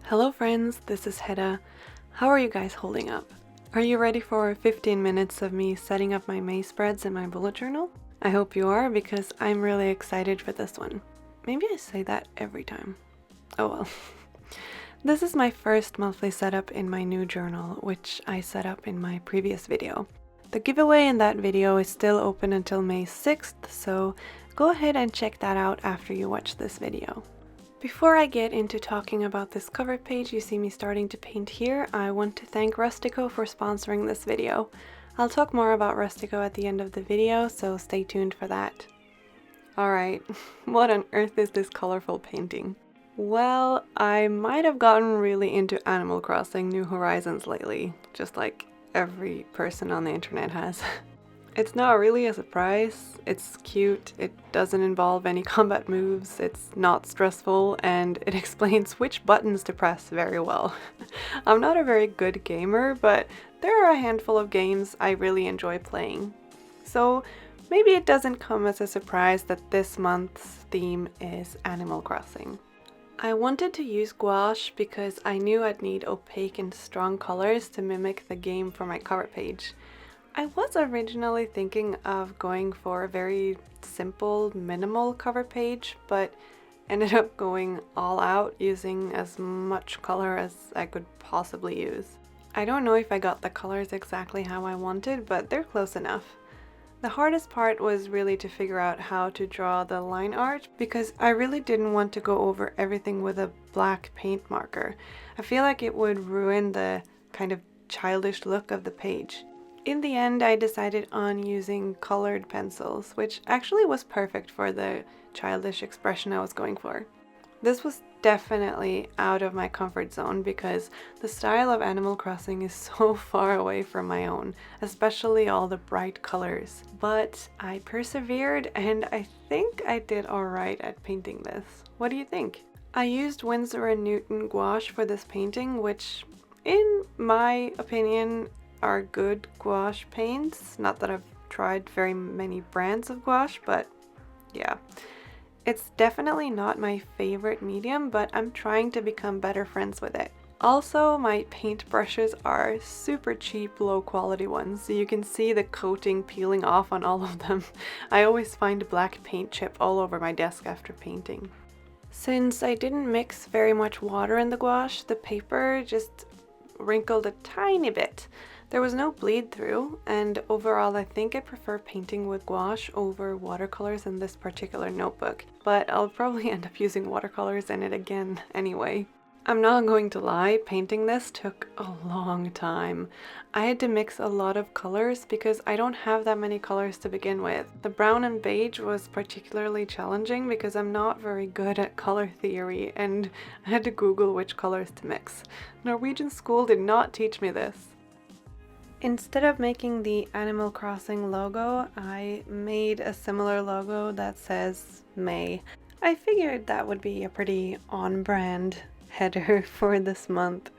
Hello friends, this is Hedda. How are you guys holding up? Are you ready for 15 minutes of me setting up my May spreads in my bullet journal? I hope you are because I'm really excited for this one. Maybe I say that every time. Oh well. This is my first monthly setup in my new journal, which I set up in my previous video. The giveaway in that video is still open until May 6th, so go ahead and check that out after you watch this video. Before I get into talking about this cover page you see me starting to paint here, I want to thank RUSTICO for sponsoring this video. I'll talk more about RUSTICO at the end of the video, so stay tuned for that. Alright, what on earth is this colorful painting? Well, I might have gotten really into Animal Crossing New Horizons lately, just like every person on the internet has. It's not really a surprise, it's cute, it doesn't involve any combat moves, it's not stressful, and it explains which buttons to press very well. I'm not a very good gamer, but there are a handful of games I really enjoy playing. So maybe it doesn't come as a surprise that this month's theme is Animal Crossing. I wanted to use gouache because I knew I'd need opaque and strong colors to mimic the game for my cover page. I was originally thinking of going for a very simple, minimal cover page, but ended up going all out using as much color as I could possibly use. I don't know if I got the colors exactly how I wanted, but they're close enough. The hardest part was really to figure out how to draw the line art because I really didn't want to go over everything with a black paint marker. I feel like it would ruin the kind of childish look of the page. In the end, I decided on using colored pencils, which actually was perfect for the childish expression I was going for. This was definitely out of my comfort zone because the style of Animal Crossing is so far away from my own, especially all the bright colors. But I persevered and I think I did alright at painting this. What do you think? I used Winsor & Newton gouache for this painting, which, in my opinion, are good gouache paints. Not that I've tried very many brands of gouache, but yeah. It's definitely not my favorite medium, but I'm trying to become better friends with it. Also, my paint brushes are super cheap, low quality ones, so you can see the coating peeling off on all of them. I always find black paint chip all over my desk after painting. Since I didn't mix very much water in the gouache, the paper just wrinkled a tiny bit. There was no bleed through, and overall I think I prefer painting with gouache over watercolors in this particular notebook, but I'll probably end up using watercolors in it again anyway. I'm not going to lie, painting this took a long time. I had to mix a lot of colors because I don't have that many colors to begin with. The brown and beige was particularly challenging because I'm not very good at color theory and I had to Google which colors to mix. Norwegian school did not teach me this. Instead of making the Animal Crossing logo, I made a similar logo that says May. I figured that would be a pretty on-brand header for this month.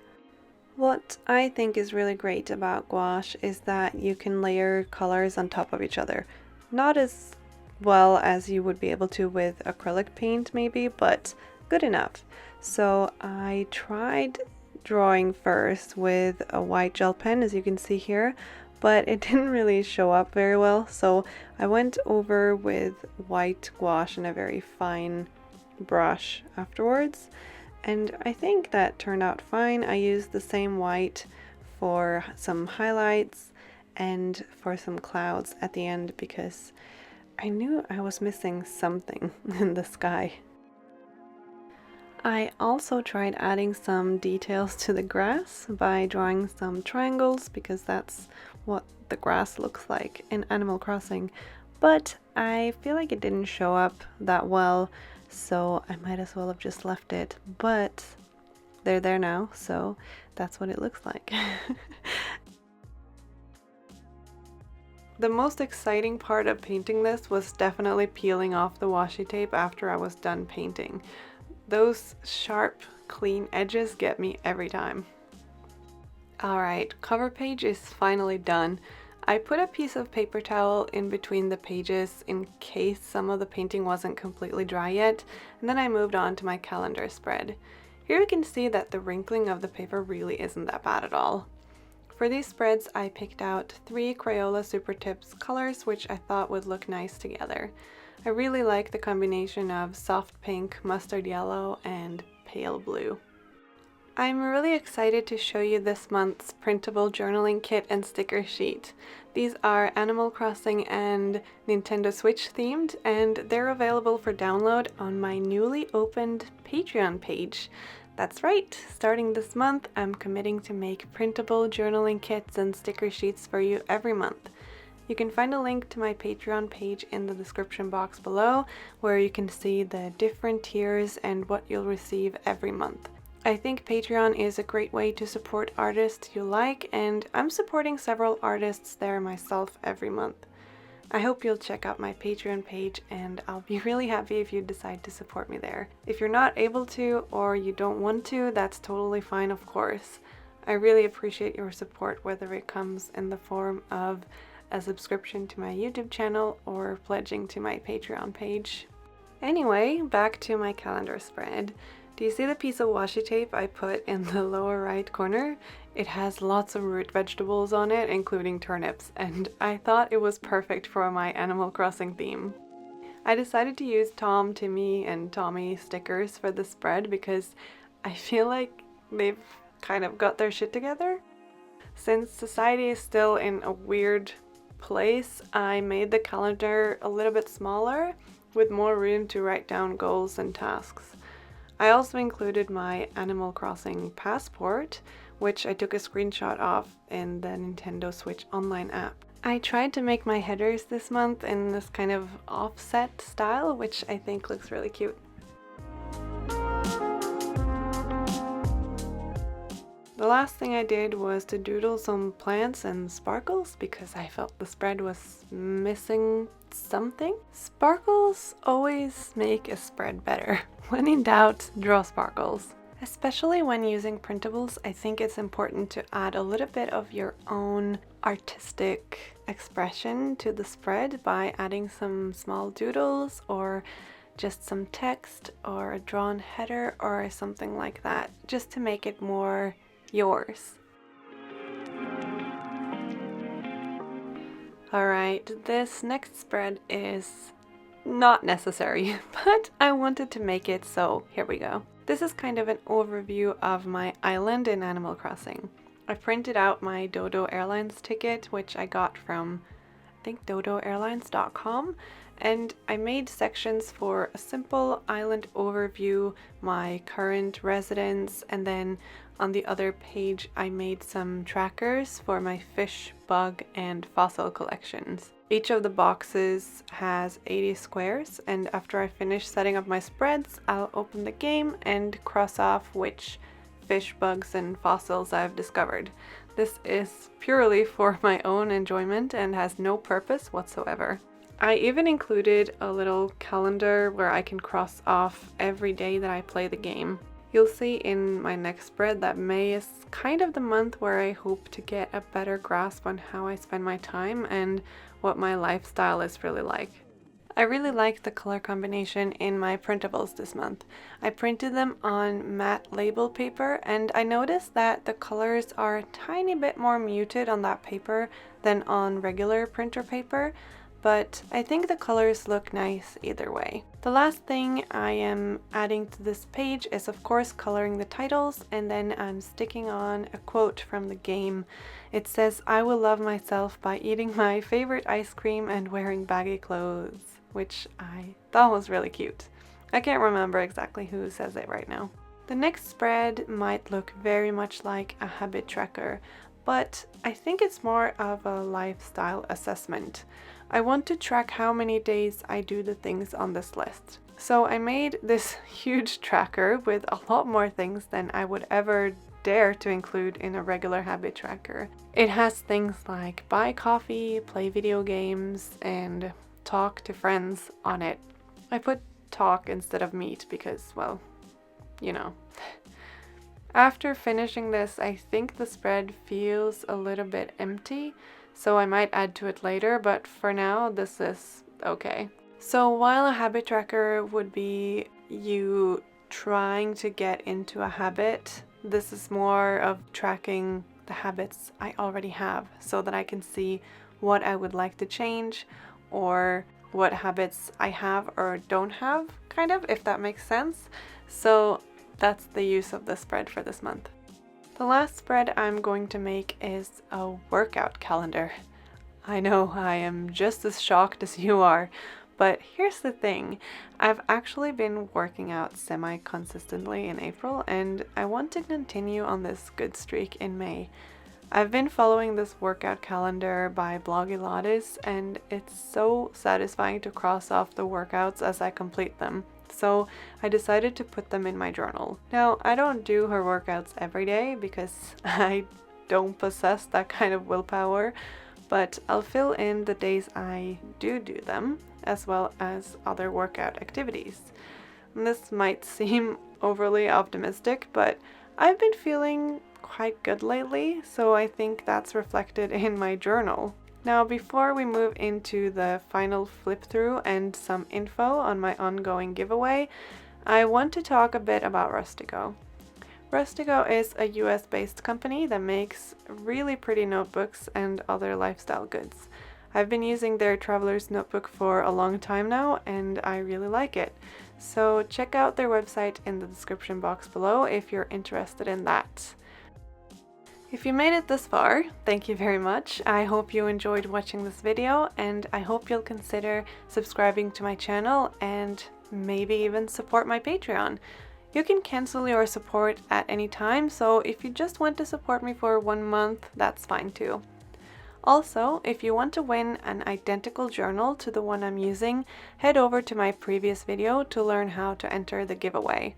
What I think is really great about gouache is that you can layer colors on top of each other. Not as well as you would be able to with acrylic paint maybe, but good enough. So I tried drawing first with a white gel pen, as you can see here, but it didn't really show up very well, so I went over with white gouache and a very fine brush afterwards, and I think that turned out fine. I used the same white for some highlights and for some clouds at the end because I knew I was missing something in the sky. I also tried adding some details to the grass by drawing some triangles because that's what the grass looks like in Animal Crossing, but I feel like it didn't show up that well, so I might as well have just left it, but they're there now, so that's what it looks like. The most exciting part of painting this was definitely peeling off the washi tape after I was done painting. Those sharp, clean edges get me every time. Alright, cover page is finally done. I put a piece of paper towel in between the pages in case some of the painting wasn't completely dry yet, and then I moved on to my calendar spread. Here you can see that the wrinkling of the paper really isn't that bad at all. For these spreads, I picked out 3 Crayola Super Tips colors, which I thought would look nice together. I really like the combination of soft pink, mustard yellow, and pale blue. I'm really excited to show you this month's printable journaling kit and sticker sheet. These are Animal Crossing and Nintendo Switch themed, and they're available for download on my newly opened Patreon page. That's right, starting this month, I'm committing to make printable journaling kits and sticker sheets for you every month. You can find a link to my Patreon page in the description box below, where you can see the different tiers and what you'll receive every month. I think Patreon is a great way to support artists you like, and I'm supporting several artists there myself every month. I hope you'll check out my Patreon page, and I'll be really happy if you decide to support me there. If you're not able to or you don't want to, that's totally fine, of course. I really appreciate your support, whether it comes in the form of a subscription to my YouTube channel or pledging to my Patreon page. Anyway, back to my calendar spread. Do you see the piece of washi tape I put in the lower right corner? It has lots of root vegetables on it, including turnips, and I thought it was perfect for my Animal Crossing theme. I decided to use Tom, Timmy, and Tommy stickers for the spread because I feel like they've kind of got their shit together. Since society is still in a weird place, I made the calendar a little bit smaller with more room to write down goals and tasks. I also included my Animal Crossing passport, which I took a screenshot of in the Nintendo Switch online app. I tried to make my headers this month in this kind of offset style, which I think looks really cute. The last thing I did was to doodle some plants and sparkles because I felt the spread was missing something. Sparkles always make a spread better. When in doubt, draw sparkles. Especially when using printables, I think it's important to add a little bit of your own artistic expression to the spread by adding some small doodles or just some text or a drawn header or something like that, just to make it more yours. Alright, this next spread is not necessary, but I wanted to make it, so here we go. This is kind of an overview of my island in Animal Crossing. I printed out my Dodo Airlines ticket, which I got from, I think, dodoairlines.com, and I made sections for a simple island overview, my current residence, and then on the other page I made some trackers for my fish, bug, and fossil collections. Each of the boxes has 80 squares, and after I finish setting up my spreads, I'll open the game and cross off which fish, bugs, and fossils I've discovered. This is purely for my own enjoyment and has no purpose whatsoever. I even included a little calendar where I can cross off every day that I play the game. You'll see in my next spread that May is kind of the month where I hope to get a better grasp on how I spend my time and what my lifestyle is really like. I really like the color combination in my printables this month. I printed them on matte label paper, and I noticed that the colors are a tiny bit more muted on that paper than on regular printer paper, but I think the colors look nice either way. The last thing I am adding to this page is of course coloring the titles, and then I'm sticking on a quote from the game. It says, "I will love myself by eating my favorite ice cream and wearing baggy clothes," which I thought was really cute. I can't remember exactly who says it right now. The next spread might look very much like a habit tracker, but I think it's more of a lifestyle assessment. I want to track how many days I do the things on this list. So I made this huge tracker with a lot more things than I would ever dare to include in a regular habit tracker. It has things like buy coffee, play video games, and talk to friends on it. I put talk instead of meet because, well, you know. After finishing this, I think the spread feels a little bit empty, so I might add to it later, but for now this is okay. So while a habit tracker would be you trying to get into a habit. This is more of tracking the habits I already have so that I can see what I would like to change or what habits I have or don't have, kind of, if that makes sense. So that's the use of the spread for this month. The last spread I'm going to make is a workout calendar. I know I am just as shocked as you are, but here's the thing. I've actually been working out semi-consistently in April, and I want to continue on this good streak in May. I've been following this workout calendar by Blogilates, and it's so satisfying to cross off the workouts as I complete them. So I decided to put them in my journal. Now, I don't do her workouts every day because I don't possess that kind of willpower, but I'll fill in the days I do them, as well as other workout activities. And this might seem overly optimistic, but I've been feeling quite good lately, so I think that's reflected in my journal. Now, before we move into the final flip through and some info on my ongoing giveaway, I want to talk a bit about RUSTICO. RUSTICO is a US-based company that makes really pretty notebooks and other lifestyle goods. I've been using their traveler's notebook for a long time now, and I really like it. So check out their website in the description box below if you're interested in that. If you made it this far, thank you very much. I hope you enjoyed watching this video, and I hope you'll consider subscribing to my channel and maybe even support my Patreon. You can cancel your support at any time, so if you just want to support me for 1 month, that's fine too. Also, if you want to win an identical journal to the one I'm using, head over to my previous video to learn how to enter the giveaway.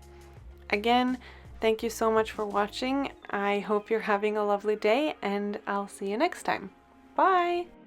Again, thank you so much for watching. I hope you're having a lovely day, and I'll see you next time. Bye!